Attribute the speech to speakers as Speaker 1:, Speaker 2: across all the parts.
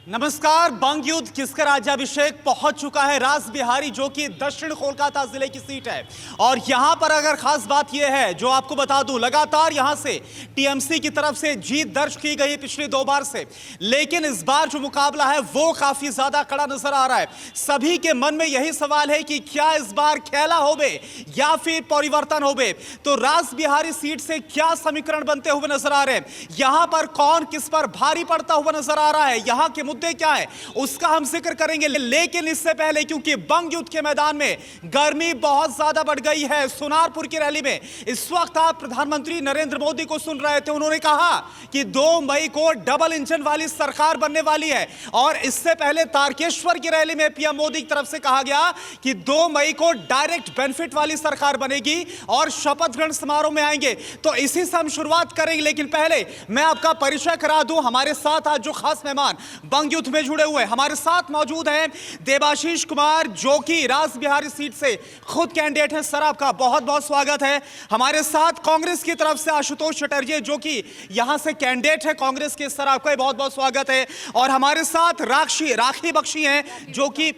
Speaker 1: नमस्कार। बंग युद्ध किसका राज्याभिषेक पहुंच चुका है रास बिहारी, जो कि दक्षिण कोलकाता जिले की सीट है। और यहां पर अगर खास बात यह है, जो आपको बता दूं, लगातार यहां से टीएमसी की तरफ से जीत दर्ज की गई है पिछली 2 बार से, लेकिन इस बार जो मुकाबला है वो काफी ज्यादा कड़ा नजर आ रहा है। सभी के मन में यही सवाल है कि क्या इस बार खेला होबे या फिर परिवर्तन होबे। तो रास बिहारी सीट से क्या समीकरण बनते हुए नजर आ रहे हैं, यहां पर कौन किस पर भारी पड़ता हुआ नजर आ रहा है, यहां के मुद्दे क्या है, उसका हम जिक्र करेंगे। लेकिन इससे पहले, क्योंकि बंग युद्ध के मैदान में गर्मी बहुत ज्यादा बढ़ गई है, सोनारपुर की रैली में इस वक्त आप प्रधानमंत्री नरेंद्र मोदी को सुन रहे थे। उन्होंने कहा कि 2 मई को डबल इंजन वाली सरकार बनने वाली है। और इससे पहले तारकेश्वर की रैली में पीएम मोदी की तरफ से कहा गया कि 2 मई को डायरेक्ट बेनिफिट वाली सरकार बनेगी और शपथ ग्रहण समारोह में आएंगे। तो इसी से हम शुरुआत करेंगे, लेकिन पहले मैं आपका परिचय करा दूं। हमारे साथ आज जो खास मेहमान बंग युद्ध में जुड़े हुए हमारे साथ मौजूद हैं देबाशीष कुमार, जो कि रास बिहारी सीट से खुद कैंडिडेट हैं। सर, आपका बहुत बहुत स्वागत है। हमारे साथ कांग्रेस की तरफ से आशुतोष चटर्जी, जो कि यहां से कैंडिडेट है कांग्रेस के। सर, आपका बहुत बहुत स्वागत है। और हमारे साथ राखी बख्शी हैं, जो कि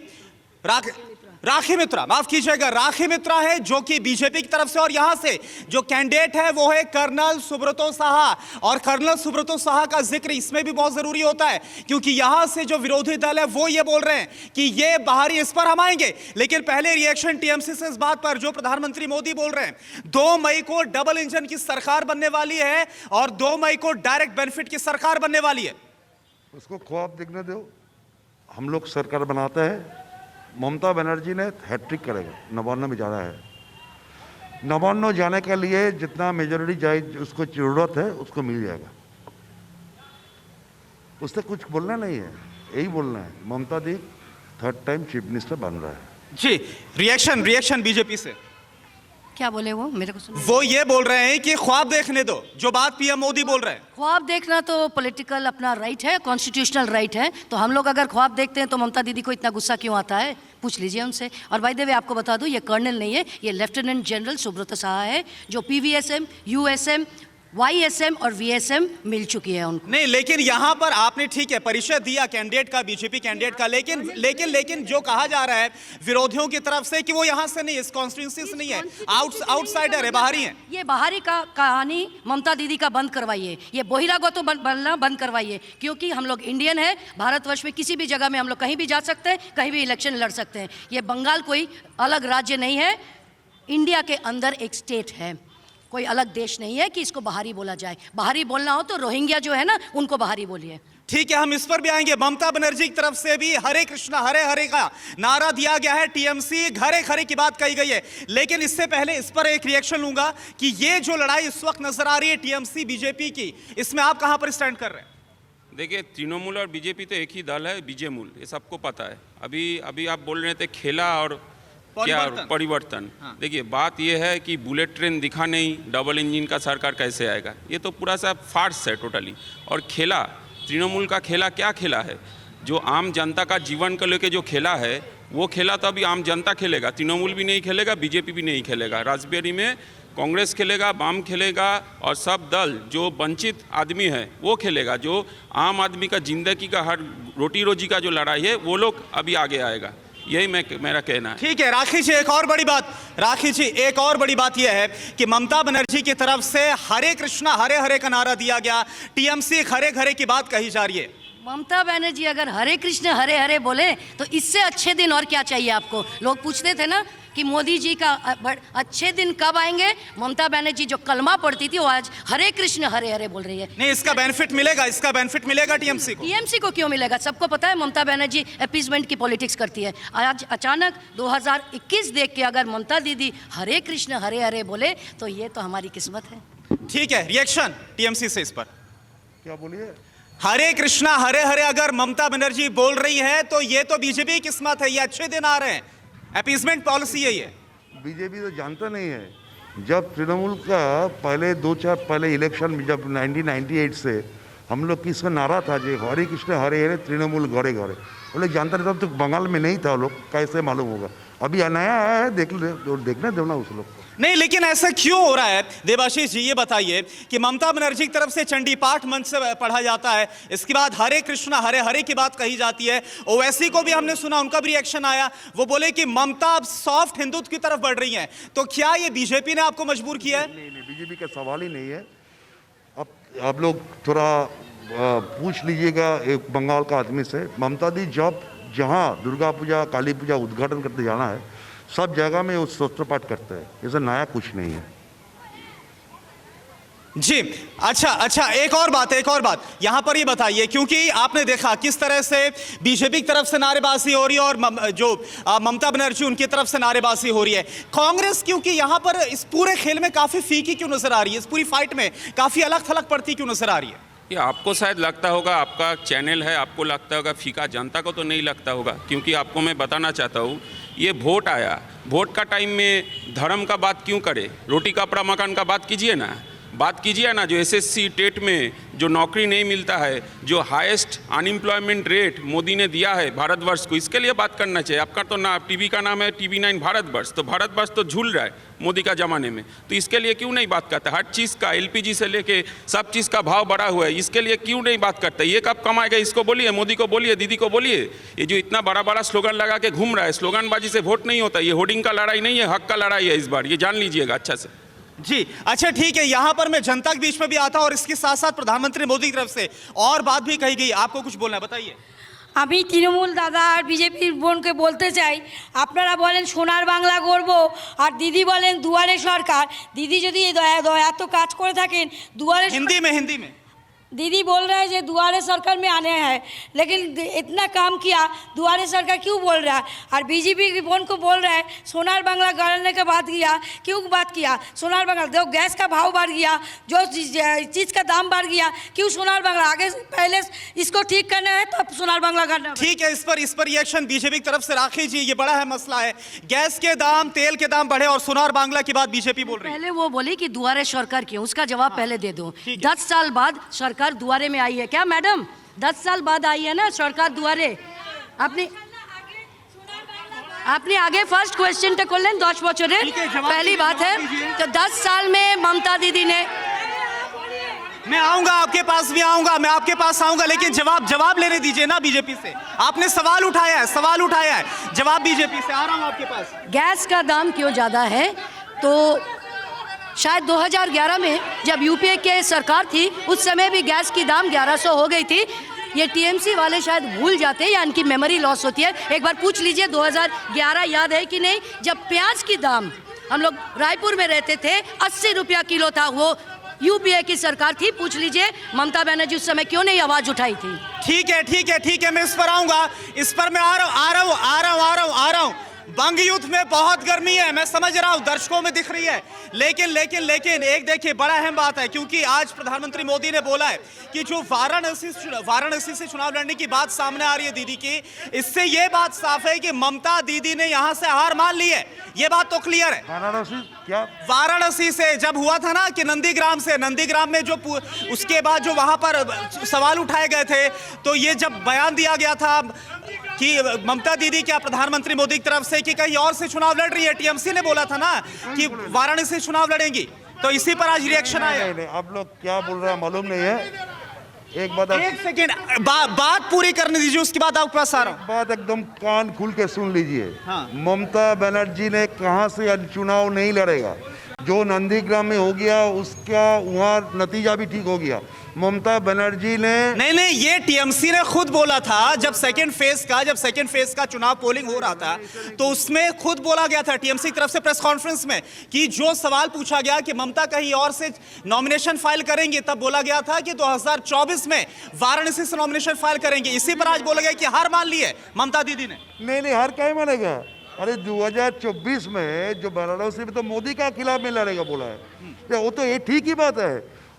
Speaker 1: राखी मित्रा, माफ कीजिएगा, राखी मित्रा है, जो कि बीजेपी की तरफ से। और यहां से जो कैंडिडेट है वो है कर्नल सुब्रतो साहा। और कर्नल सुब्रतो साहा का जिक्र इसमें भी बहुत जरूरी होता है, क्योंकि यहां से जो विरोधी दल है वो ये बोल रहे हैं कि ये बाहरी, इस पर हम आएंगे। लेकिन पहले रिएक्शन टीएमसी से इस बात पर, जो प्रधानमंत्री मोदी बोल रहे हैं 2 मई को डबल इंजन की सरकार बनने वाली है और 2 मई को डायरेक्ट बेनिफिट की सरकार बनने वाली है।
Speaker 2: उसको ख्वाब देखने दो। हम लोग सरकार बनाते हैं, ममता बनर्जी ने हैट्रिक करेगा, 99 में जाना है। 99 जाने के लिए जितना मेजोरिटी जाए, उसको जरूरत है, उसको मिल जाएगा। उससे कुछ बोलना नहीं है, यही बोलना है, ममता दी 3rd टाइम चीफ मिनिस्टर बन रहा है।
Speaker 1: जी, रिएक्शन बीजेपी से
Speaker 3: क्या बोले वो, मेरे को सुन।
Speaker 1: वो ये बोल रहे हैं कि ख्वाब देखने दो, जो बात पीएम मोदी बोल रहे हैं।
Speaker 3: ख्वाब देखना तो पॉलिटिकल अपना राइट है, कॉन्स्टिट्यूशनल राइट है। तो हम लोग अगर ख्वाब देखते हैं तो ममता दीदी को इतना गुस्सा क्यों आता है, पूछ लीजिए उनसे। और बाय द वे आपको बता दूं, ये कर्नल नहीं है, ये लेफ्टिनेंट जनरल सुब्रत साहा है, जो पीवीएसएम, यूएसएम, वाईएसएम और वीएसएम मिल चुकी है उनको।
Speaker 1: नहीं, लेकिन यहां पर आपने ठीक है परिचय दिया कैंडिडेट का, बीजेपी कैंडिडेट का, लेकिन जो कहा जा रहा है विरोधियों की तरफ से कि वो यहां से नहीं, इस कॉन्स्टिट्यूंसी से नहीं है, आउटसाइडर है, बाहरी है।
Speaker 3: ये बाहरी का कहानी ममता दीदी का बंद करवाइए, ये बहिरागत तो बनना बंद करवाइए। क्योंकि हम लोग इंडियन है, भारतवर्ष में किसी भी जगह में हम लोग कहीं भी जा सकते हैं, कहीं भी इलेक्शन लड़ सकते हैं। ये बंगाल कोई अलग राज्य नहीं है, इंडिया के अंदर एक स्टेट है, कोई अलग देश नहीं है कि इसको बाहरी बोला जाए। बाहरी बोलना हो तो रोहिंग्या जो है ना, उनको बाहरी बोलिए।
Speaker 1: ठीक है, हम इस पर भी आएंगे। ममता बनर्जी की तरफ से भी हरे कृष्णा हरे हरे का नारा दिया गया है, टीएमसी घरे खरे की बात कही गई है। लेकिन इससे पहले इस पर एक रिएक्शन लूंगा कि ये जो लड़ाई इस वक्त नजर आ रही है टीएमसी बीजेपी की, इसमें आप कहां पर स्टैंड कर रहे हैं?
Speaker 4: देखिए, तृणमूल और बीजेपी तो एक ही दल है, बीजेमूल, ये सबको पता है। अभी आप बोल रहे थे खेला और क्या परिवर्तन। हाँ। देखिए, बात यह है कि बुलेट ट्रेन दिखा नहीं, डबल इंजन का सरकार कैसे आएगा, ये तो पूरा सा फार्स है टोटली। और खेला, तृणमूल का खेला क्या खेला है, जो आम जनता का जीवन को लेके जो खेला है, वो खेला तो अभी आम जनता खेलेगा, तृणमूल भी नहीं खेलेगा, बीजेपी भी नहीं खेलेगा। राजबेरी में कांग्रेस खेलेगा, वाम खेलेगा, और सब दल जो वंचित आदमी है वो खेलेगा। जो आम आदमी का जिंदगी का, हर रोटी रोजी का जो लड़ाई है, वो लोग अभी आगे आएगा। यही मेरा कहना है।
Speaker 1: ठीक है राखी जी, एक और बड़ी बात यह है कि ममता बनर्जी की तरफ से हरे कृष्णा हरे हरे का नारा दिया गया, टीएमसी हरे घरे की बात कही जा रही है।
Speaker 3: ममता बनर्जी अगर हरे कृष्ण हरे हरे बोले तो इससे अच्छे दिन और क्या चाहिए आपको। लोग पूछते थे ना कि मोदी जी का अच्छे दिन कब आएंगे। ममता बनर्जी जो कलमा पढ़ती थी वो आज हरे कृष्ण हरे हरे बोल रही है।
Speaker 1: नहीं, इसका बेनिफिट मिलेगा टीएमसी
Speaker 3: को क्यों मिलेगा? सबको पता है ममता बनर्जी अपीसमेंट की पॉलिटिक्स करती है। आज अचानक 2021 देख के अगर ममता दीदी हरे कृष्ण हरे हरे बोले तो ये तो हमारी किस्मत है।
Speaker 1: ठीक है, रिएक्शन टीएमसी से इस पर
Speaker 2: क्या बोलिए?
Speaker 1: हरे कृष्णा हरे हरे अगर ममता बनर्जी बोल रही है तो ये तो बीजेपी की किस्मत है, ये अच्छे दिन आ रहे हैं, अपीसमेंट पॉलिसी यही है।
Speaker 2: बीजेपी तो जानता नहीं है। जब तृणमूल का पहले 2-4 पहले इलेक्शन में, जब 1998 से हम लोग की इसका नारा था जो हरे कृष्ण हरे हरे तृणमूल घरे घरे, वो लोग जानते नहीं, तब तो बंगाल में नहीं था, वो लोग कैसे मालूम होगा। अभी नया आया है, देखने दो ना उस लोग को।
Speaker 1: नहीं, लेकिन ऐसा क्यों हो रहा है देवाशीष जी, ये बताइए कि ममता बनर्जी की तरफ से चंडी पाठ मंच से पढ़ा जाता है, इसके बाद हरे कृष्णा हरे हरे की बात कही जाती है। ओवैसी को भी हमने सुना, उनका भी रिएक्शन आया, वो बोले कि ममता अब सॉफ्ट हिंदुत्व की तरफ बढ़ रही है। तो क्या ये बीजेपी ने आपको मजबूर किया है?
Speaker 2: नहीं, बीजेपी का सवाल ही नहीं है। अब आप लोग थोड़ा पूछ लीजिएगा एक बंगाल का आदमी से, ममता दी जब जहाँ दुर्गा पूजा काली पूजा उद्घाटन करते जाना है, सब जगह में वो स्तोत्र पाठ करते हैं, ऐसा नया कुछ नहीं है।
Speaker 1: जी अच्छा, एक और बात यहां पर ये बताइए, क्योंकि आपने देखा किस तरह से बीजेपी की तरफ से नारेबाजी हो रही है और जो ममता बनर्जी उनकी तरफ से नारेबाजी हो रही है। कांग्रेस क्योंकि यहां पर इस पूरे खेल में काफी फीकी क्यों नजर आ रही है, इस पूरी फाइट में काफी अलग थलग पड़ती क्यों नजर आ रही है?
Speaker 4: ये आपको शायद लगता होगा, आपका चैनल है, आपको लगता होगा फीका, जनता को तो नहीं लगता होगा। क्योंकि आपको मैं बताना चाहता हूँ, ये वोट आया, वोट का टाइम में धर्म का बात क्यों करे? रोटी कपड़ा मकान का बात कीजिए ना। जो एसएससी टेट में जो नौकरी नहीं मिलता है, जो हाईएस्ट अनएम्प्लॉयमेंट रेट मोदी ने दिया है भारतवर्ष को, इसके लिए बात करना चाहिए। आपका तो ना टीवी का नाम है TV9 भारतवर्ष, तो भारतवर्ष तो झूल रहा है मोदी का ज़माने में, तो इसके लिए क्यों नहीं बात करता? हर चीज़ का LPG से लेके सब चीज़ का भाव बढ़ा हुआ है, इसके लिए क्यों नहीं बात करता? ये कब कमाएगा? इसको बोलिए, मोदी को बोलिए, दीदी को बोलिए। ये जो इतना बड़ा स्लोगन लगा के घूम रहा है, स्लोगनबाजी से वोट नहीं होता। ये होर्डिंग का लड़ाई नहीं है, हक का लड़ाई है इस बार, ये जान लीजिएगा अच्छा से।
Speaker 1: जी अच्छा, ठीक है, यहां पर मैं जनता के बीच में भी आता हूं और इसके साथ साथ प्रधानमंत्री मोदी की तरफ से और बात भी कही गई। आपको कुछ बोलना है, बताइए।
Speaker 5: আমি তৃণমূল দাদা আর বিজেপির বোনকে বলতে চাই, আপনারা বলেন সোনার বাংলা গড়ব আর দিদি বলেন দুয়ারে সরকার। দিদি যদি এত কাজ করে থাকেন দুয়ারে
Speaker 1: हिंदी में
Speaker 5: दीदी बोल रहे हैं जो दुआरे सरकार में आने हैं, लेकिन इतना काम किया, दुआरे सरकार क्यों बोल रहा है? और बीजेपी की बोन को बोल रहा है सोनार बांग्ला गढ़ने के बाद क्यों बात किया? सोनार बांग्ला जो गैस का भाव बढ़ गया, जो चीज़ का दाम बढ़ गया, क्यों सोनार बांग्ला? आगे पहले इसको ठीक करना है तो सोनार बांग्ला करना।
Speaker 1: ठीक है, इस पर रिएक्शन बीजेपी की तरफ से राखी जी, ये बड़ा है मसला है, गैस के दाम तेल के दाम बढ़े और सोनार बांग्ला की बात बीजेपी बोल रही है।
Speaker 3: पहले वो बोली कि दुआरे सरकार क्यों, उसका जवाब पहले दे दो। 10 साल बाद सरकार दुआरे में आई है क्या मैडम? 10 साल बाद आई है ना सरकार दुआरे। আপনি আগে ফার্স্ট কোয়েশ্চেনটা করলেন 10 বছরের, पहली बात है। तो 10 साल में ममता दीदी ने,
Speaker 1: मैं आऊंगा आपके पास भी आऊंगा, मैं आपके पास आऊंगा, लेकिन जवाब लेने दीजिए ना बीजेपी से। आपने सवाल उठाया है, जवाब बीजेपी से। आ रहा हूं आपके पास।
Speaker 3: गैस का दाम क्यों ज़्यादा है? तो शायद 2011 में जब यूपीए के सरकार थी, उस समय भी गैस की दाम 1100 हो गई थी। ये टीएमसी वाले शायद भूल जाते हैं या इनकी मेमोरी लॉस होती है। एक बार पूछ लीजिए 2011 याद है कि नहीं, जब प्याज की दाम, हम लोग रायपुर में रहते थे, 80 रुपया किलो था, वो यूपीए की सरकार थी। पूछ लीजिए ममता बनर्जी उस समय क्यों नहीं आवाज उठाई थी।
Speaker 1: ठीक है, मैं इस पर आऊंगा, इस पर मैं आ रहा हूं। बंग युद्ध में बहुत गर्मी है, मैं समझ रहा हूं, दर्शकों में दिख रही है, लेकिन एक देखिए बड़ा अहम बात है, क्योंकि आज प्रधानमंत्री मोदी ने बोला है कि जो वाराणसी से चुनाव लड़ने की बात सामने आ रही है दीदी की, इससे ये बात साफ है कि ममता दीदी ने यहां से हार मान ली है, ये बात तो क्लियर है। वाराणसी से जब हुआ था ना कि नंदीग्राम में जो उसके बाद जो वहां पर सवाल उठाए गए थे, तो ये जब बयान दिया गया था कि ममता दीदी क्या प्रधानमंत्री मोदी की तरफ से कि कहीं और से चुनाव लड़ रही है, टीएमसी ने बोला था ना कि वाराणसी से चुनाव लड़ेंगी, तो इसी पर आज रिएक्शन आया।
Speaker 2: नहीं, आप लोग क्या बोल रहे हैं मालूम नहीं है। एक
Speaker 1: सेकेंड, बात पूरी करने दीजिए, उसके बाद आपके पास आ रहा हूं।
Speaker 2: बात एकदम कान खुल के सुन लीजिए।
Speaker 1: हाँ।
Speaker 2: ममता बनर्जी ने कहां से चुनाव नहीं लड़ेगा, जो नंदीग्राम में हो गया उसका वहां नतीजा भी ठीक हो गया। ममता बनर्जी ने
Speaker 1: नहीं, ये टीएमसी ने खुद बोला था जब सेकंड फेज का चुनाव पोलिंग हो रहा था, तो उसमें खुद बोला गया था टीएमसी की तरफ से प्रेस कॉन्फ्रेंस में कि जो सवाल पूछा गया कि ममता कहीं और से नॉमिनेशन फाइल करेंगे, तब बोला गया था कि 2024 में वाराणसी से नॉमिनेशन फाइल करेंगे। इसी पर आज बोला गया कि हार मान ली है ममता दीदी ने।
Speaker 2: नहीं, हार क्या मानेगा? अरे 2024 में जो वाराणसी में तो मोदी का खिलाफ में लड़ेगा बोला है, वो तो ये ठीक ही बात है।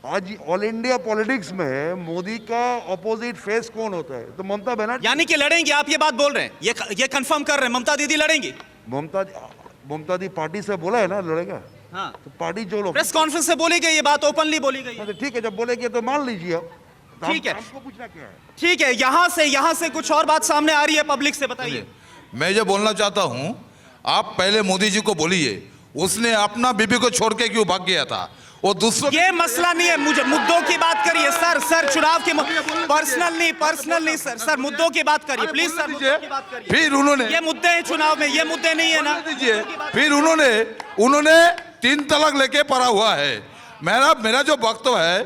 Speaker 2: आज ऑल इंडिया पॉलिटिक्स में मोदी का अपोजिट फेस कौन होता है? तो ममता बनर्जी।
Speaker 1: यानी कि लड़ेंगे, आप ये बात बोल रहे हैं, ये कंफर्म कर रहे हैं ममता दीदी लड़ेंगी?
Speaker 2: ममता दी पार्टी से बोला है ना लड़ेगा।
Speaker 1: हाँ।
Speaker 2: तो पार्टी जो लोग
Speaker 1: प्रेस कॉन्फ्रेंस से बोली गई, ये बात ओपनली बोली गई।
Speaker 2: तो ठीक है, जब बोलेंगे तो मान लीजिए। अब
Speaker 1: ठीक है,
Speaker 2: हमको पूछना क्या है?
Speaker 1: ठीक है, यहाँ से कुछ और बात सामने आ रही है पब्लिक से, बताइए।
Speaker 6: मैं जो बोलना चाहता हूँ, आप पहले मोदी जी को बोलिए उसने अपना बीबी को छोड़ के क्यों भाग गया था, वो दूसरों
Speaker 1: ये मसला नहीं है, मुझे मुद्दों की बात करिए सर चुनाव के पर्सनल नहीं सर मुद्दों की बात करिए प्लीज सर, मुद्दों की बात करिए।
Speaker 6: फिर उन्होंने
Speaker 1: ये मुद्दे हैं चुनाव में, ये मुद्दे नहीं है ना।
Speaker 6: दीजिए, फिर उन्होंने 3 तलाक लेके पड़ा हुआ है। मेरा जो वक्तव्य है,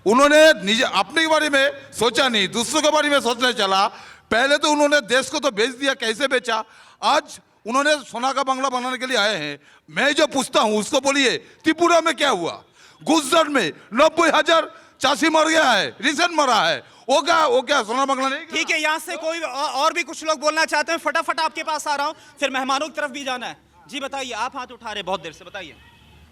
Speaker 6: उन्होंने निज अपने बारे में सोचा नहीं, दूसरों के बारे में सोचने चला। पहले तो उन्होंने देश को तो बेच दिया, कैसे बेचा? आज उन्होंने सोना का बंगला बनाने के लिए आए हैं। मैं जो पूछता हूं उसको बोलिए, त्रिपुरा में क्या हुआ? गुजरात में 90,000 चासी मर गया है, रिसेंट मरा है, वो क्या सोना बंगला नहीं?
Speaker 1: ठीक है, यहाँ से कोई और भी कुछ लोग बोलना चाहते हैं, फटाफट आपके पास आ रहा हूँ, फिर मेहमानों की तरफ भी जाना है। जी बताइए, आप हाथ उठा रहे बहुत देर से, बताइए।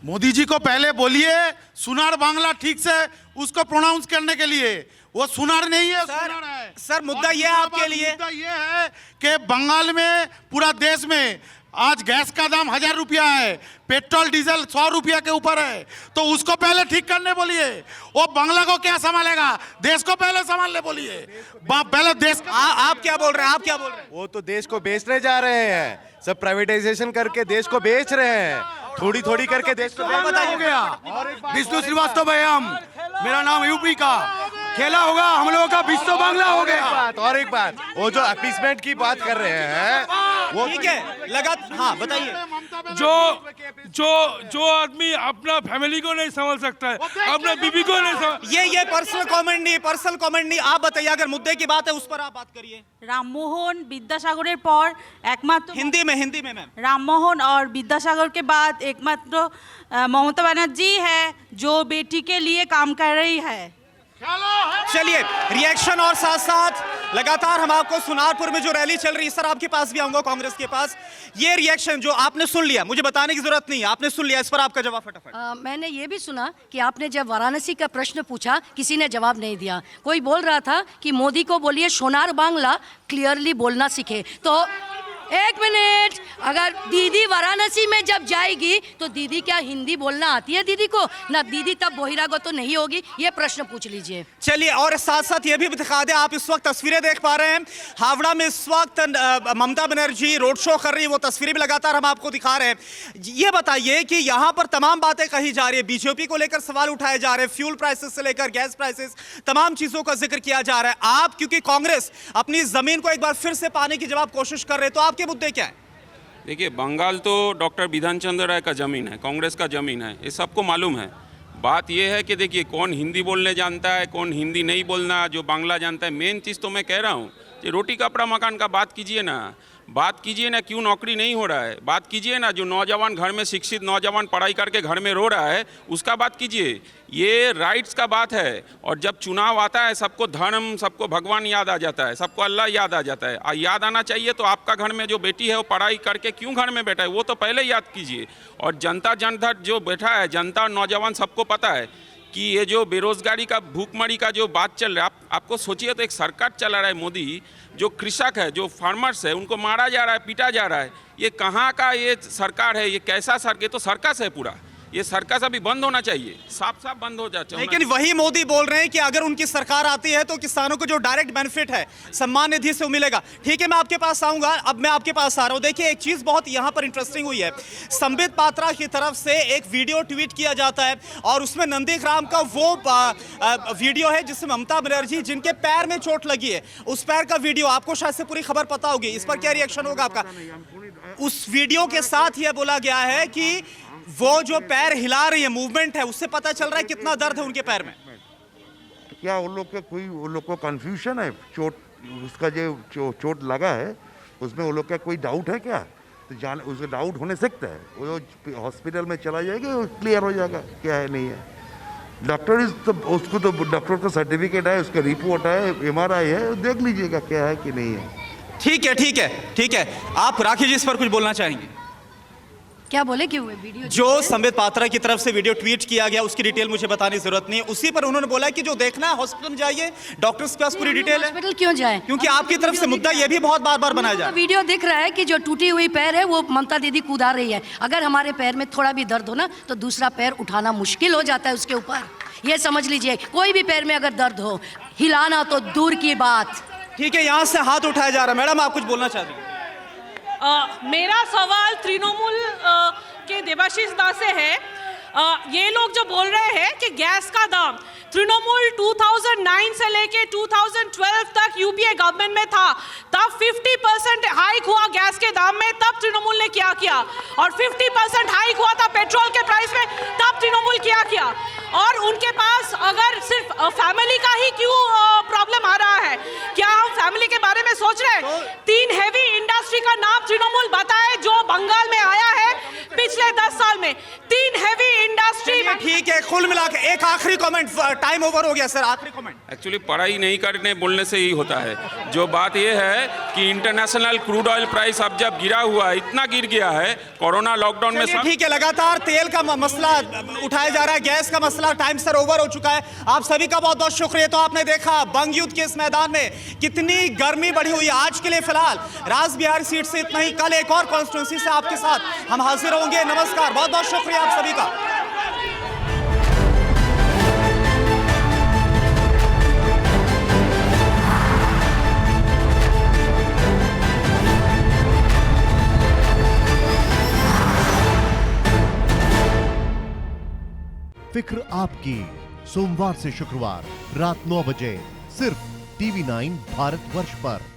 Speaker 7: मोदी जी को पहले बोलिए सुनार बांग्ला ठीक से उसको प्रोनाउंस करने के लिए, वो सुनार नहीं है, सुनार है।
Speaker 1: सर मुद्दा ये है आपके लिए,
Speaker 7: मुद्दा ये है कि बंगाल में, पूरा देश में आज गैस का दाम 1000 रुपया है, पेट्रोल डीजल 100 रुपया के ऊपर है, तो उसको पहले ठीक करने बोलिए। वो बांग्ला को क्या संभालेगा? देश को पहले संभालने बोलिए, पहले देश
Speaker 1: आप क्या बोल रहे हैं? आप क्या बोल रहे हैं?
Speaker 8: वो तो देश को बेचने जा रहे हैं, सब प्राइवेटाइजेशन करके देश को बेच रहे हैं, थोड़ी थोड़ी करके देश को
Speaker 7: हो गया। विष्णु श्रीवास्तव है, हम मेरा नाम यूपी का, खेला होगा हम लोगों का विश्व बांग्ला हो गया।
Speaker 8: और एक बात, वो जो अपीसमेंट की बात कर रहे हैं वो
Speaker 1: ठीक है, लगा, हाँ बताइए।
Speaker 9: जो आदमी अपना फैमिली को नहीं संभाल सकता है, अपना बीबी को नहीं संभाल,
Speaker 1: ये पर्सनल कमेंट नहीं, आप बताइए, अगर मुद्दे की बात है उस पर आप बात करिए।
Speaker 10: राममोहन विद्यासागरेर पर एकमात्र
Speaker 1: हिंदी में मैम।
Speaker 10: राममोहन और विद्यासागर के बाद एकमात्र ममता बनर्जी है जो बेटी के लिए काम कर रही है।
Speaker 1: चलिए, रिएक्शन और साथ साथ लगातार हम आपको सुनारपुर में जो रैली चल रही है, सर आपके पास भी आऊंगा, कांग्रेस के पास। ये रिएक्शन जो आपने सुन लिया, मुझे बताने की जरूरत नहीं है, आपने सुन लिया, इस पर आपका जवाब फटाफट।
Speaker 3: मैंने ये भी सुना कि आपने जब वाराणसी का प्रश्न पूछा किसी ने जवाब नहीं दिया। कोई बोल रहा था कि मोदी को बोलिए सोनार बांग्ला क्लियरली बोलना सीखे। तो एक मिनट, अगर दीदी वाराणसी में जब जाएगी तो दीदी क्या हिंदी बोलना आती है दीदी को? ना दीदी तब बहिरागत तो नहीं होगी, ये प्रश्न पूछ लीजिए।
Speaker 1: चलिए, और साथ साथ ये भी दिखा दें, आप इस वक्त तस्वीरें देख पा रहे हैं, हावड़ा में इस वक्त ममता बनर्जी रोड शो कर रही है, वो तस्वीरें भी लगातार हम आपको दिखा रहे हैं। ये बताइए कि यहाँ पर तमाम बातें कही जा रही है, बीजेपी को लेकर सवाल उठाए जा रहे हैं, फ्यूल प्राइसेस से लेकर गैस प्राइसेस, तमाम चीजों का जिक्र किया जा रहा है। आप, क्योंकि कांग्रेस अपनी जमीन को एक बार फिर से पाने की जब आप कोशिश कर रहे हैं, तो आपके मुद्दे क्या है?
Speaker 4: देखिए, बंगाल तो डॉक्टर विधान चंद्र राय का ज़मीन है, कांग्रेस का ज़मीन है, ये सबको मालूम है। बात ये है कि देखिए, कौन हिंदी बोलने जानता है, कौन हिंदी नहीं बोलना, जो बांग्ला जानता है। मेन चीज़ तो मैं कह रहा हूँ कि रोटी कपड़ा मकान का बात कीजिए ना, क्यों नौकरी नहीं हो रहा है, बात कीजिए ना। जो नौजवान घर में, शिक्षित नौजवान पढ़ाई करके घर में रो रहा है, उसका बात कीजिए। ये राइट्स का बात है। और जब चुनाव आता है, सबको धर्म, सबको भगवान याद आ जाता है, सबको अल्लाह याद आ जाता है। याद आना चाहिए तो आपका घर में जो बेटी है वो पढ़ाई करके क्यों घर में बैठा है, वो तो पहले याद कीजिए। और जनता जनधन जो बैठा है, जनता और नौजवान सबको पता है कि ये जो बेरोजगारी का, भूखमरी का जो बात चल रहा है, आपको सोचिए तो एक सरकार चला रहा है मोदी, जो कृषक है, जो फार्मर्स है, उनको मारा जा रहा है, पीटा जा रहा है। ये कहाँ का ये सरकार है? ये कैसा सरकार? ये तो सर्कस है पूरा। ये सर्कस अभी बंद होना चाहिए, साफ साफ बंद हो जाता है।
Speaker 1: लेकिन वही मोदी बोल रहे हैं कि अगर उनकी सरकार आती है तो किसानों को जो डायरेक्ट बेनिफिट है सम्मान निधि से मिलेगा। ठीक है, मैं आपके पास आऊंगा, अब मैं आपके पास आ रहा हूं। देखिए, एक चीज बहुत यहां पर इंटरेस्टिंग हुई है, संबित पात्रा की तरफ से एक वीडियो ट्वीट किया जाता है और उसमें नंदीग्राम का वो वीडियो है जिसमें ममता बनर्जी, जिनके पैर में चोट लगी है, उस पैर का वीडियो, आपको शायद से पूरी खबर पता होगी, इस पर क्या रिएक्शन होगा आपका? उस वीडियो के साथ यह बोला गया है कि वो जो पैर हिला रही है, मूवमेंट है, उससे पता चल रहा है कितना दर्द है उनके पैर में।
Speaker 2: क्या उन लोग को कंफ्यूजन है? चोट, उसका जो चोट लगा है उसमें वो लोग का कोई डाउट है क्या? तो उसका डाउट होने सकता है, वो हॉस्पिटल में चला जाएगा, क्लियर हो जाएगा क्या है नहीं है। डॉक्टर उसको तो डॉक्टर का सर्टिफिकेट है, उसका रिपोर्ट है, MRI है, देख लीजिएगा क्या है कि नहीं है।
Speaker 1: ठीक है, आप राखी जी इस पर कुछ बोलना चाहेंगे?
Speaker 3: क्या बोले कि वीडियो
Speaker 1: जो संबित पात्रा की तरफ से वीडियो ट्वीट किया गया, उसकी डिटेल मुझे बताने की जरूरत नहीं है, उसी पर उन्होंने बोला कि जो देखना है हॉस्पिटल में जाइए, डॉक्टर्स के पास पूरी डिटेल है।
Speaker 3: हॉस्पिटल क्यों जाए?
Speaker 1: क्योंकि आपकी तरफ से मुद्दा ये भी बहुत बार बनाया जा रहा है।
Speaker 3: वीडियो दिख रहा है कि जो टूटी हुई पैर है वो ममता दीदी कूदा रही है। अगर हमारे पैर में थोड़ा भी दर्द हो ना तो दूसरा पैर उठाना मुश्किल हो जाता है उसके ऊपर, ये समझ लीजिए। कोई भी पैर में अगर दर्द हो, हिलाना तो दूर की बात।
Speaker 1: ठीक है, यहाँ से हाथ उठाया जा रहा है। मैडम, आप कुछ बोलना चाहती हैं?
Speaker 10: मेरा सवाल तृणमूल के देवाशीष दास से है। ये लोग जो बोल रहे हैं कि गैस का दाम तृणमूल 2009 से लेके 2012 तक यूपीए गवर्नमेंट में था, तब 50% हाइक हुआ गैस के दाम में, तब तृणमूल ने क्या किया? और 50% हाइक हुआ था पेट्रोल के प्राइस में, तब तृणमूल क्या किया? और उनके पास अगर सिर्फ फैमिली का ही क्यों प्रॉब्लम आ रहा है? क्या हम फैमिली के बारे में सोच रहे हैं? 3 हेवी इंडस्ट्री का नाम तृणमूल बताए जो बंगाल में आया है पिछले 10 साल में। 3 हेवी इंडस्ट्री।
Speaker 1: ठीक है, कुल मिला के एक आखिरी कमेंट, टाइम ओवर हो गया सर, आखिरी कमेंट।
Speaker 4: एक्चुअली पढ़ाई नहीं करने बोलने से ही होता है। जो बात यह है कि इंटरनेशनल क्रूड ऑयल प्राइस अब जब गिरा हुआ है, इतना गिर गया है कोरोना लॉकडाउन में सब।
Speaker 1: ठीक है, लगातार तेल का मसला उठाया जा रहा है, गैस का मसला टाइम सर ओवर हो चुका है। आप सभी का बहुत बहुत शुक्रिया। तो आपने देखा बंग युद्ध के इस मैदान में कितनी गर्मी बढ़ी हुई है। आज के लिए फिलहाल रासबिहारी सीट से इतना ही। कल एक और कॉन्स्टिट्यूंसी से आपके साथ हम हाजिर होंगे। नमस्कार, बहुत बहुत शुक्रिया आप सभी का।
Speaker 11: फिक्र आपकी, सोमवार से शुक्रवार रात 9 बजे सिर्फ TV9 भारतवर्ष पर।